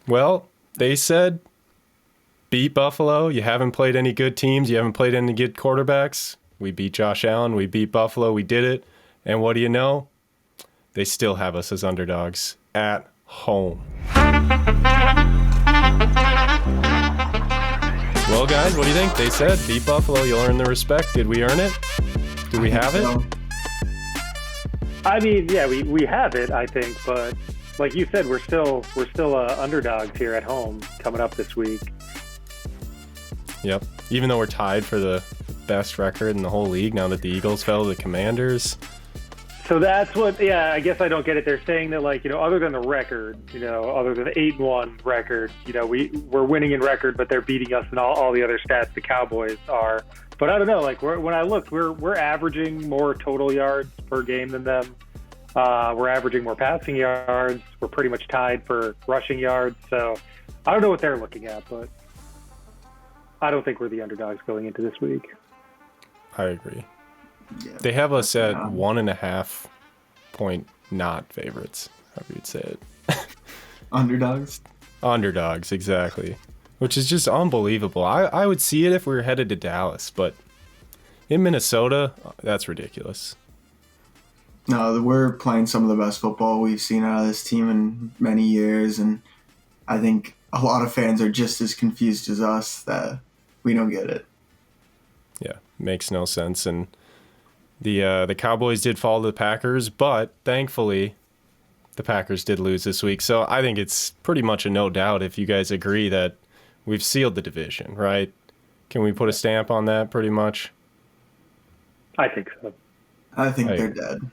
Well, they said beat Buffalo. You haven't played any good teams. You haven't played any good quarterbacks. We beat Josh Allen. We beat Buffalo. We did it. And what do you know? They still have us as underdogs at home. Well, guys, what do you think? They said beat Buffalo. You'll earn the respect. Did we earn it? Do we have it? I mean, yeah, we have it, I think, but like you said, we're still underdogs here at home coming up this week. Yep. Even though we're tied for the best record in the whole league now that the Eagles fell to the Commanders. So that's what, yeah, I guess I don't get it. They're saying that, like, other than the record, other than the 8-1 record, we're winning in record, but they're beating us in all the other stats the Cowboys are. But I don't know, like, when I looked, we're averaging more total yards per game than them. We're averaging more passing yards. We're pretty much tied for rushing yards. So I don't know what they're looking at, but I don't think we're the underdogs going into this week. I agree. Yeah, they have us at 1.5 point not favorites, however you'd say it. Underdogs? Underdogs, exactly. Which is just unbelievable. I would see it if we were headed to Dallas, but in Minnesota, that's ridiculous. No, we're playing some of the best football we've seen out of this team in many years, and I think a lot of fans are just as confused as us that we don't get it. Yeah, makes no sense. And the Cowboys did fall to the Packers, but thankfully the Packers did lose this week. So I think it's pretty much a no doubt if you guys agree that we've sealed the division, right? Can we put a stamp on that pretty much? I think so. I think they're dead.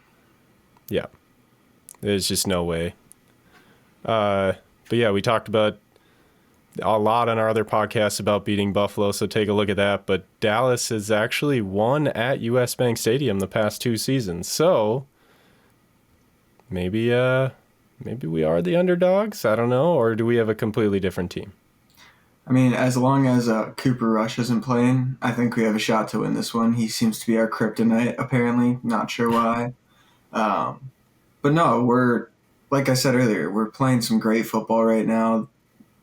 Yeah. There's just no way. But yeah, we talked about a lot on our other podcasts about beating Buffalo, so take a look at that. But Dallas has actually won at US Bank Stadium the past 2 seasons. So maybe we are the underdogs. I don't know. Or do we have a completely different team? I mean, as long as Cooper Rush isn't playing, I think we have a shot to win this one. He seems to be our kryptonite, apparently. Not sure why. But no, like I said earlier, we're playing some great football right now.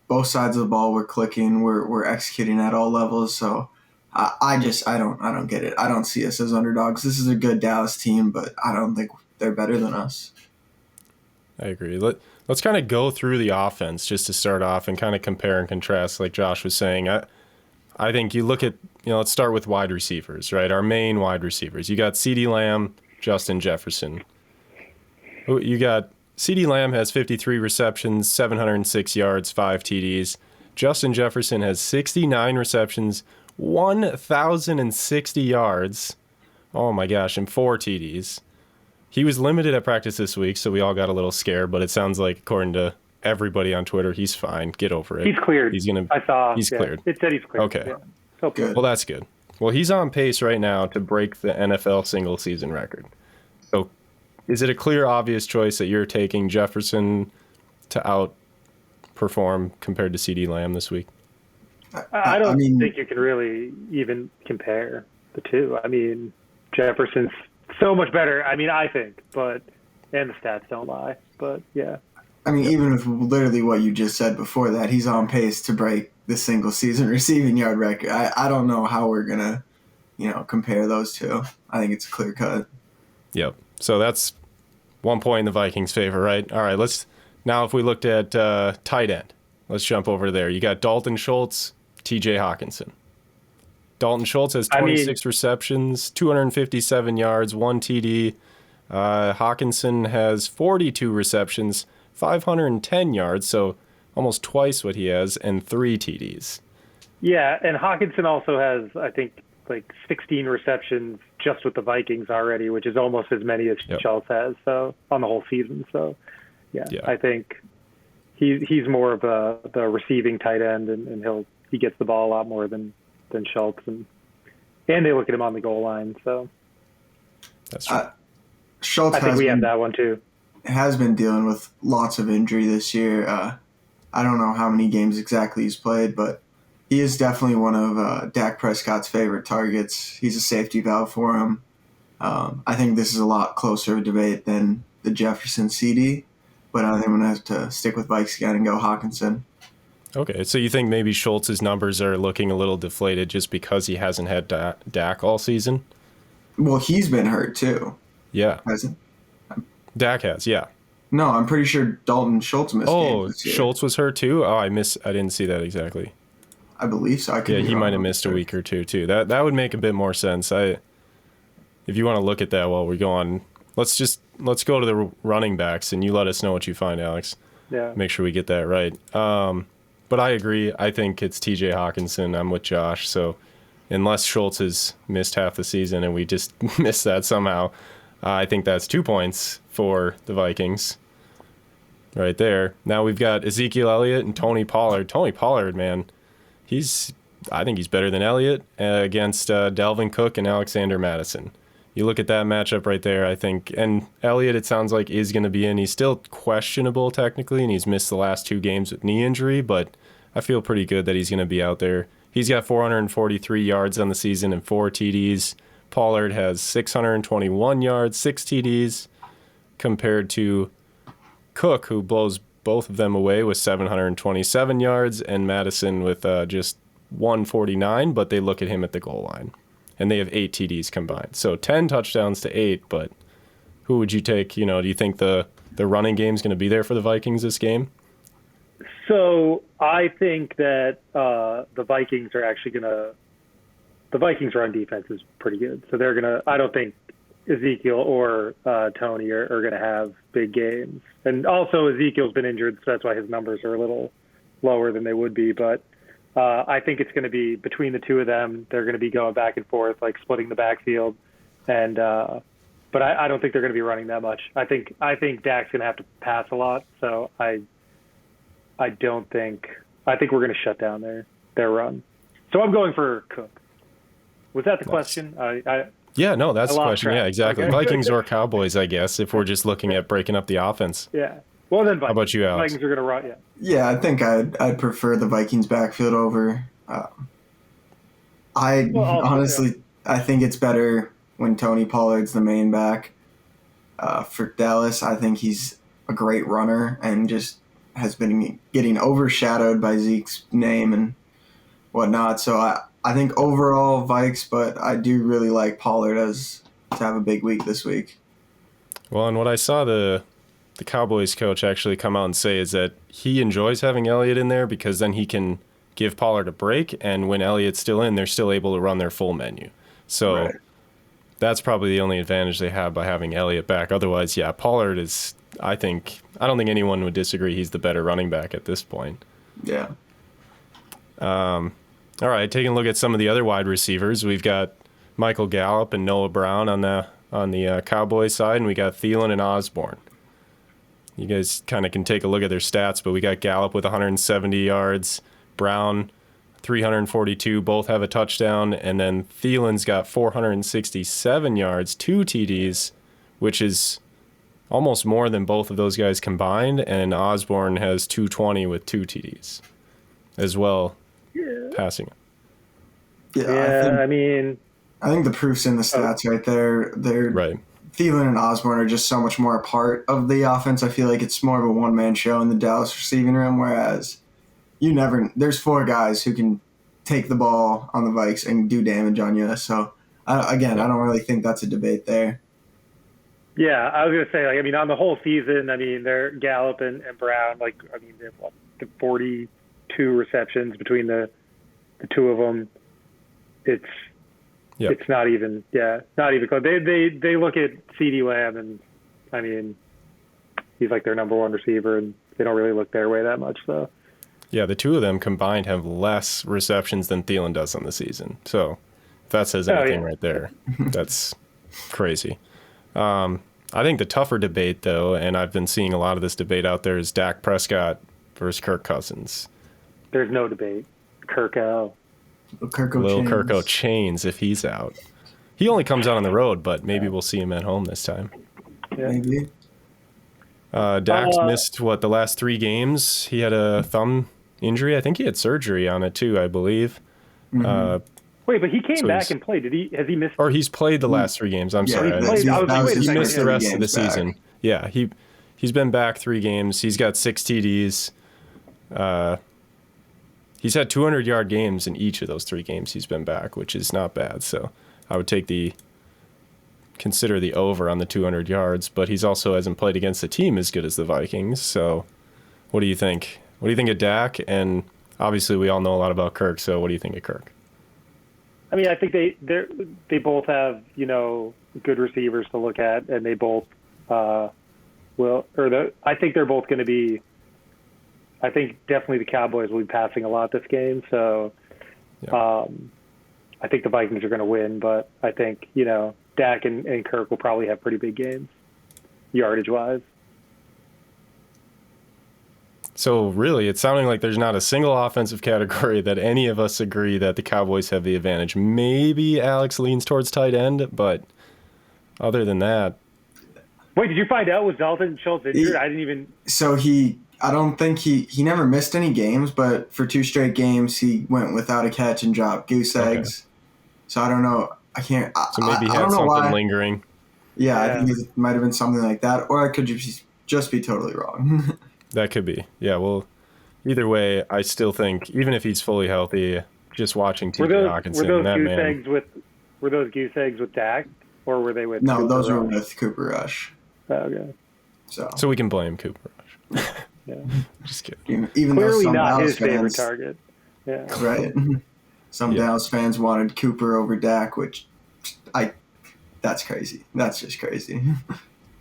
Both sides of the ball, we're clicking. We're executing at all levels. So I don't get it. I don't see us as underdogs. This is a good Dallas team, but I don't think they're better than us. I agree. Let's kind of go through the offense just to start off and kind of compare and contrast, like Josh was saying. I think you look at, let's start with wide receivers, right? Our main wide receivers. You got CeeDee Lamb, Justin Jefferson. You got CeeDee Lamb has 53 receptions, 706 yards, 5 TDs. Justin Jefferson has 69 receptions, 1,060 yards. Oh my gosh, and 4 TDs. He was limited at practice this week, so we all got a little scared, but it sounds like, according to everybody on Twitter, he's fine. Get over it. He's cleared. He's cleared. It said he's cleared. Okay. Yeah. So good. Well, that's good. Well, he's on pace right now to break the NFL single-season record. So is it a clear, obvious choice that you're taking Jefferson to outperform compared to CeeDee Lamb this week? I don't think you can really even compare the two. I mean, Jefferson's so much better, I think, and the stats don't lie, but yeah. I mean, even with literally what you just said before that, he's on pace to break the single-season receiving yard record. I don't know how we're going to, compare those two. I think it's a clear cut. Yep. So that's 1 point in the Vikings' favor, right? All right, now if we looked at tight end, let's jump over there. You got Dalton Schultz, TJ Hawkinson. Dalton Schultz has 26 receptions, 257 yards, 1 TD. Hawkinson has 42 receptions, 510 yards, so almost twice what he has, and 3 TDs. Yeah, and Hawkinson also has, I think, like 16 receptions just with the Vikings already, which is almost as many as Schultz has on the whole season. So, yeah. I think he's more of the receiving tight end, and he gets the ball a lot more than Schultz, and they look at him on the goal line. So that's true. Schultz, I think we have that one too. Has been dealing with lots of injury this year. I don't know how many games exactly he's played, but he is definitely one of Dak Prescott's favorite targets. He's a safety valve for him. I think this is a lot closer of a debate than the Jefferson CD, but I think I'm going to have to stick with Vikes again and go Hawkinson. Okay, so you think maybe Schultz's numbers are looking a little deflated just because he hasn't had Dak all season? Well, he's been hurt too, Yeah, hasn't? Dak has. Yeah. No, I'm pretty sure Dalton Schultz missed games Oh, this year. Schultz was hurt too. Oh, I didn't see that exactly. I believe so. I could Yeah, be he wrong might have on missed a that. week or two too. That would make a bit more sense. If you want to look at that while we go on, let's go to the running backs and you let us know what you find, Alex. Yeah. Make sure we get that right. But I agree. I think it's T.J. Hawkinson. I'm with Josh. So unless Schultz has missed half the season and we just missed that somehow, I think that's 2 points for the Vikings right there. Now we've got Ezekiel Elliott and Tony Pollard. Tony Pollard, man, I think he's better than Elliott against Dalvin Cook and Alexander Madison. You look at that matchup right there, I think, and Elliott, it sounds like, is going to be in. He's still questionable technically, and he's missed the last 2 games with knee injury, but I feel pretty good that he's going to be out there. He's got 443 yards on the season and 4 TDs. Pollard has 621 yards, 6 TDs, compared to Cook, who blows both of them away with 727 yards, and Madison with just 149, but they look at him at the goal line. And they have 8 TDs combined. So 10 touchdowns to 8, but who would you take? Do you think the running game is going to be there for the Vikings this game? So I think that the Vikings are actually going to – the Vikings' run defense is pretty good. So they're going to – I don't think Ezekiel or Tony are going to have big games. And also Ezekiel's been injured, so that's why his numbers are a little lower than they would be. But I think it's going to be between the two of them. They're going to be going back and forth, like splitting the backfield. And but I don't think they're going to be running that much. I think Dak's going to have to pass a lot. So I don't think – I think we're going to shut down their run. So I'm going for Cook. Was that the question? Yeah, no, that's the question. Track. Yeah, exactly. Okay. Vikings or Cowboys, I guess, if we're just looking at breaking up the offense. Yeah. Well, then Vikings. How about you, Alex? Vikings are going to run, yeah. Yeah, I think I'd prefer the Vikings backfield over. Honestly, I think it's better when Tony Pollard's the main back. For Dallas, I think he's a great runner and just has been getting overshadowed by Zeke's name and whatnot. So I think overall Vikes, but I do really like Pollard to have a big week this week. Well, and what I saw the Cowboys coach actually come out and say is that he enjoys having Elliott in there because then he can give Pollard a break, and when Elliott's still in, they're still able to run their full menu. So Right. That's probably the only advantage they have by having Elliott back. Otherwise, yeah, Pollard is, I don't think anyone would disagree he's the better running back at this point. Yeah. All right, taking a look at some of the other wide receivers, we've got Michael Gallup and Noah Brown on the Cowboys side, and we got Thielen and Osborne. You guys kind of can take a look at their stats, but we got Gallup with 170 yards, Brown 342, both have a touchdown, and then Thielen's got 467 yards, 2 TDs, which is almost more than both of those guys combined, and Osborne has 220 with 2 TDs as well, passing. Yeah, I think the proof's in the stats right there. They're Right. Thielen and Osborne are just so much more a part of the offense. I feel like it's more of a one-man show in the Dallas receiving room, whereas there's 4 guys who can take the ball on the Vikes and do damage on you. So, I don't really think that's a debate there. Yeah, I was going to say, on the whole season, they're Gallup and Brown, they have 42 receptions between the two of them. It's not even close. They look at CeeDee Lamb and he's like their number 1 receiver, and they don't really look their way that much. So Yeah, the two of them combined have less receptions than Thielen does on the season. So if that says anything right there, that's crazy. I think the tougher debate, though, and I've been seeing a lot of this debate out there, is Dak Prescott versus Kirk Cousins. There's no debate. Kirko Kirko Chains if he's out. He only comes out on the road, but maybe we'll see him at home this time. Yeah. Maybe. Dak's missed, the last 3 games? He had a thumb injury. I think he had surgery on it, too, I believe. Mm-hmm. Wait, but he came back and played. Has he missed? Or he's played the last 3 games. I'm sorry. He missed the rest of the back. season. Yeah, he's been back 3 games. He's got 6 TDs. He's had 200-yard games in each of those 3 games he's been back, which is not bad. So I would consider the over on the 200 yards, but he's also hasn't played against a team as good as the Vikings. So what do you think? What do you think of Dak? And obviously we all know a lot about Kirk, so what do you think of Kirk? I mean, I think they both have, good receivers to look at, and they both I think they're both going to be. I think definitely the Cowboys will be passing a lot this game, so I think the Vikings are going to win. But I think Dak and Kirk will probably have pretty big games, yardage wise. So really, it's sounding like there's not a single offensive category that any of us agree that the Cowboys have the advantage. Maybe Alex leans towards tight end, but other than that. Wait, did you find out was Dalton Schultz injured? I didn't even. So I don't think he never missed any games, but for 2 straight games he went without a catch and dropped goose eggs. Okay. So I don't know. I can't. So maybe he had something lingering. Yeah, I think it might have been something like that, or I could just be totally wrong. That could be. Yeah, well, either way, I still think, even if he's fully healthy, just watching T.J. Hockenson, were those goose eggs with Dak, or were they with No, Cooper those Rush? were with Cooper Rush. Oh, okay. So we can blame Cooper Rush. Yeah. Just kidding. Even Clearly though some not Dallas his favorite fans, target. Yeah. Right. Some Dallas fans wanted Cooper over Dak, which that's crazy. That's just crazy.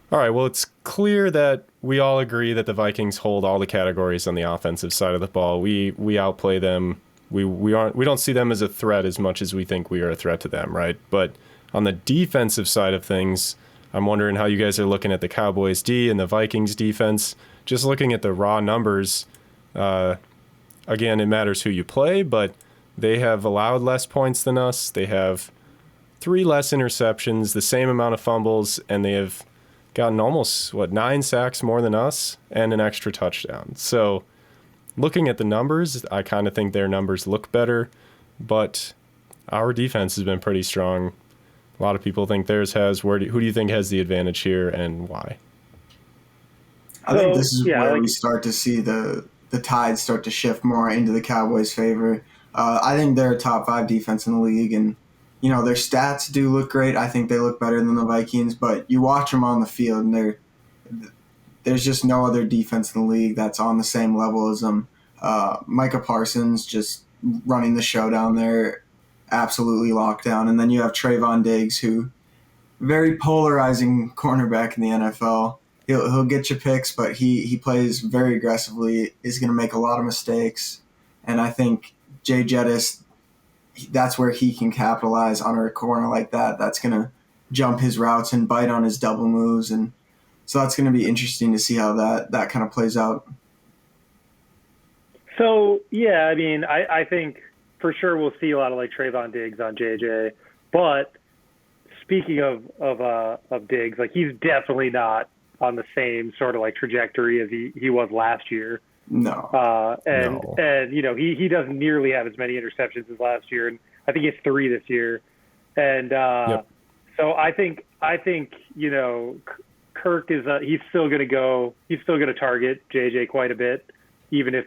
All right, well, it's clear that we all agree that the Vikings hold all the categories on the offensive side of the ball. We outplay them. We don't see them as a threat as much as we think we are a threat to them, right? But on the defensive side of things, I'm wondering how you guys are looking at the Cowboys D and the Vikings defense. Just looking at the raw numbers, again, it matters who you play, but they have allowed less points than us. They have 3 less interceptions, the same amount of fumbles, and they have gotten almost 9 sacks more than us and an extra touchdown. So looking at the numbers, I kind of think their numbers look better, but our defense has been pretty strong. A lot of people think theirs has. Who do you think has the advantage here, and why? I think this is where we start to see the tide start to shift more into the Cowboys' favor. I think they're a top 5 defense in the league, and their stats do look great. I think they look better than the Vikings, but you watch them on the field, and there's just no other defense in the league that's on the same level as them. Micah Parsons just running the show down there, absolutely locked down. And then you have Trayvon Diggs, who very polarizing cornerback in the NFL. He'll get you picks, but he plays very aggressively, is going to make a lot of mistakes. And I think Jay Jettis, that's where he can capitalize on a corner like that. That's going to jump his routes and bite on his double moves. And so that's going to be interesting to see how that kind of plays out. So, yeah, I mean, I think for sure we'll see a lot of Trayvon Diggs on JJ. But speaking of Diggs, he's definitely not on the same sort of trajectory as he was last year. No. And he doesn't nearly have as many interceptions as last year, and I think he has 3 this year. And so I think Kirk is he's still going to target JJ quite a bit, even if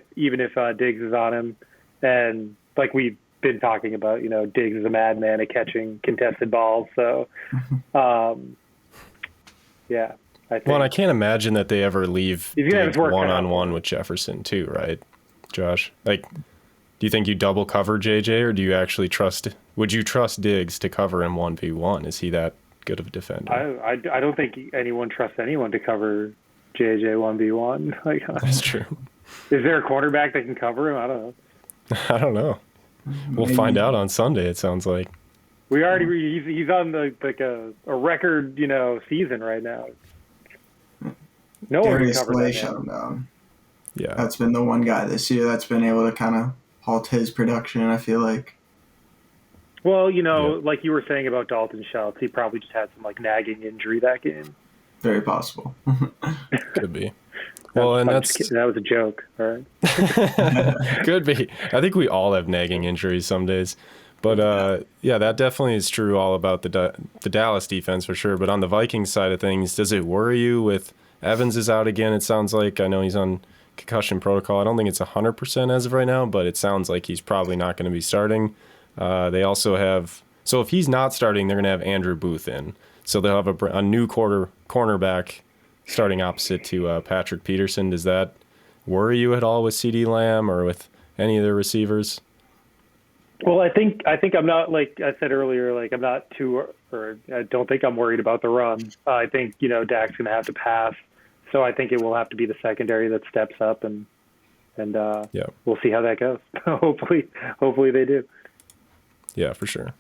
Diggs is on him. And like we've been talking about, Diggs is a madman at catching contested balls. So yeah. And I can't imagine that they ever leave Diggs one-on-one with Jefferson too, right, Josh? Do you think you double cover JJ, or do you actually would you trust Diggs to cover him 1v1? Is he that good of a defender? I don't think anyone trusts anyone to cover JJ 1v1. That's true. Is there a quarterback that can cover him? I don't know. I don't know. We'll find out on Sunday, it sounds like. We already he's on a record, season right now. No one can cover that. Shut him down. Yeah. That's been the one guy this year that's been able to kind of halt his production, I feel like. Well, like you were saying about Dalton Schultz, he probably just had some nagging injury that game. Very possible. Could be. Well, and that was a joke. All right. Could be. I think we all have nagging injuries some days. But that definitely is true all about the Dallas defense for sure. But on the Vikings side of things, does it worry you with Evans is out again? It sounds like. I know he's on concussion protocol. I don't think it's 100% as of right now, but it sounds like he's probably not going to be starting. They also have, so if he's not starting, they're going to have Andrew Booth in. So they'll have a new cornerback starting opposite to Patrick Peterson. Does that worry you at all with CeeDee Lamb or with any of the receivers? Well, I think I'm not, like I said earlier, like I'm not too, or I don't think I'm worried about the run. I think, Dak's going to have to pass. So I think it will have to be the secondary that steps up, and we'll see how that goes. Hopefully they do. Yeah, for sure.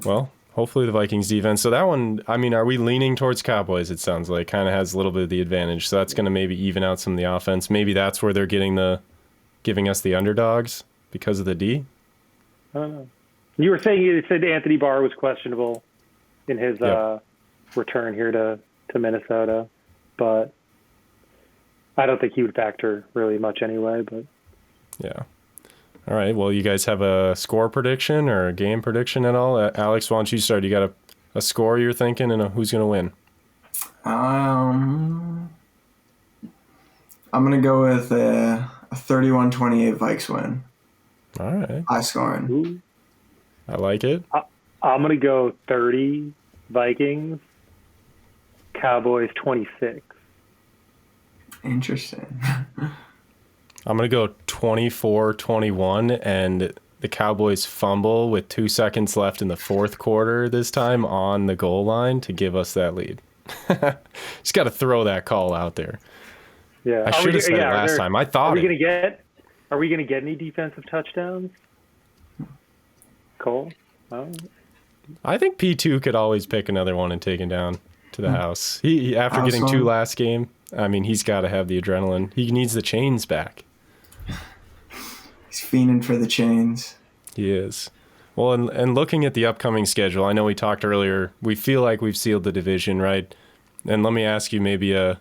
Well, hopefully the Vikings defense. So that one, I mean, are we leaning towards Cowboys? It sounds like kind of has a little bit of the advantage. So that's going to maybe even out some of the offense. Maybe that's where they're giving us the underdogs because of the D. I don't know. You were saying you said Anthony Barr was questionable in his return here to Minnesota, but I don't think he would factor really much anyway. But yeah. All right. Well, you guys have a score prediction or a game prediction at all? Alex, why don't you start? You got a score you're thinking and who's going to win? I'm going to go with a 31-28 Vikes win. All right. High scoring. Ooh. I like it. I'm going to go 30 Vikings, Cowboys 26. Interesting. I'm going to go 24-21, and the Cowboys fumble with 2 seconds left in the fourth quarter this time on the goal line to give us that lead. Just got to throw that call out there. Yeah. I should have said it last time. I thought Are we going to get any defensive touchdowns? Cole? Oh. I think P2 could always pick another one and take him down to the house. He after getting 2 last game, I mean, he's got to have the adrenaline. He needs the chains back. He's fiending for the chains. He is. Well, and looking at the upcoming schedule, I know we talked earlier, we feel like we've sealed the division, right? And let me ask you maybe a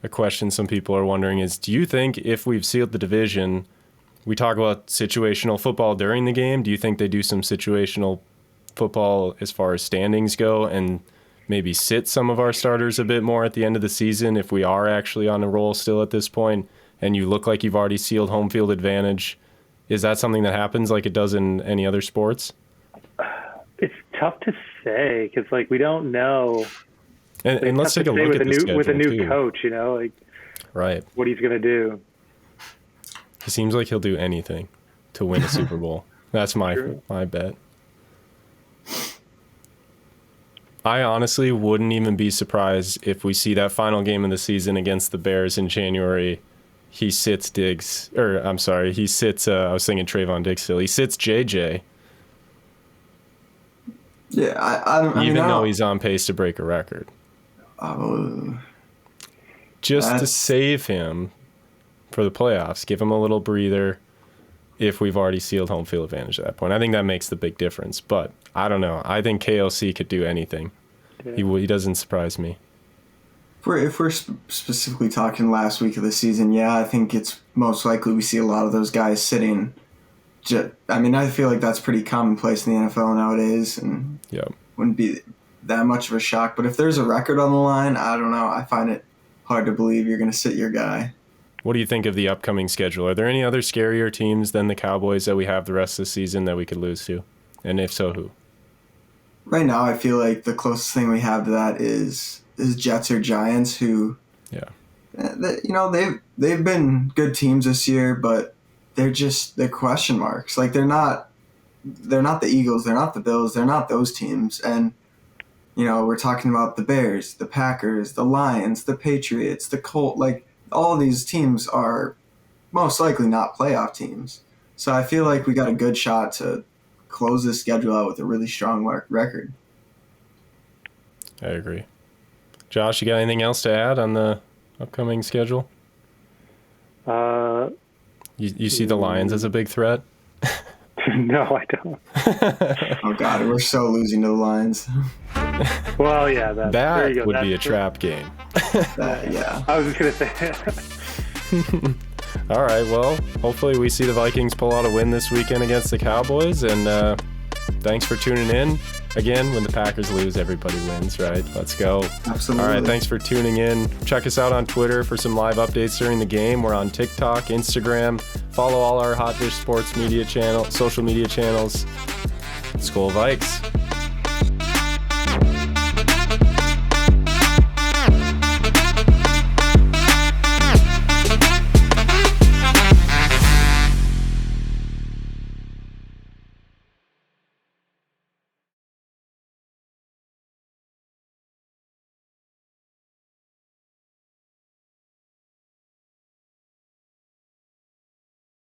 question some people are wondering is, do you think if we've sealed the division, we talk about situational football during the game, do you think they do some situational football as far as standings go and maybe sit some of our starters a bit more at the end of the season if we are actually on a roll still at this point and you look like you've already sealed home field advantage? Is that something that happens like it does in any other sports? It's tough to say because, like, we don't know. And let's take a look at the schedule, with a new too. coach, Right. What he's going to do. He seems like he'll do anything to win a Super Bowl. That's my bet. I honestly wouldn't even be surprised if we see that final game of the season against the Bears in January. He sits Diggs, or I'm sorry, he sits, I was thinking Trayvon Diggs still. He sits JJ. Yeah, even though he's on pace to break a record. Just to save him for the playoffs, give him a little breather if we've already sealed home field advantage at that point. I think that makes the big difference, but I don't know. I think KLC could do anything. Yeah. He doesn't surprise me. If we're specifically talking last week of the season, yeah, I think it's most likely we see a lot of those guys sitting. I mean, I feel like that's pretty commonplace in the NFL nowadays, and wouldn't be that much of a shock. But if there's a record on the line, I don't know. I find it hard to believe you're going to sit your guy. What do you think of the upcoming schedule? Are there any other scarier teams than the Cowboys that we have the rest of the season that we could lose to? And if so, who? Right now, I feel like the closest thing we have to that is Jets or Giants, who, they've been good teams this year, but they're question marks. Like they're not the Eagles, they're not the Bills, they're not those teams. And we're talking about the Bears, the Packers, the Lions, the Patriots, the Colts. Like all these teams are most likely not playoff teams. So I feel like we got a good shot to close this schedule out with a really strong record. I agree. Josh, you got anything else to add on the upcoming schedule? You see the Lions as a big threat? No, I don't. Oh, God, we're so losing to the Lions. Well, yeah. That would be a trap game. Yeah. I was just going to say All right, well, hopefully we see the Vikings pull out a win this weekend against the Cowboys, and thanks for tuning in. Again, when the Packers lose, everybody wins, right? Let's go. Absolutely. All right, thanks for tuning in. Check us out on Twitter for some live updates during the game. We're on TikTok, Instagram. Follow all our Hot Dish Sports media channel, social media channels. Skol Vikes.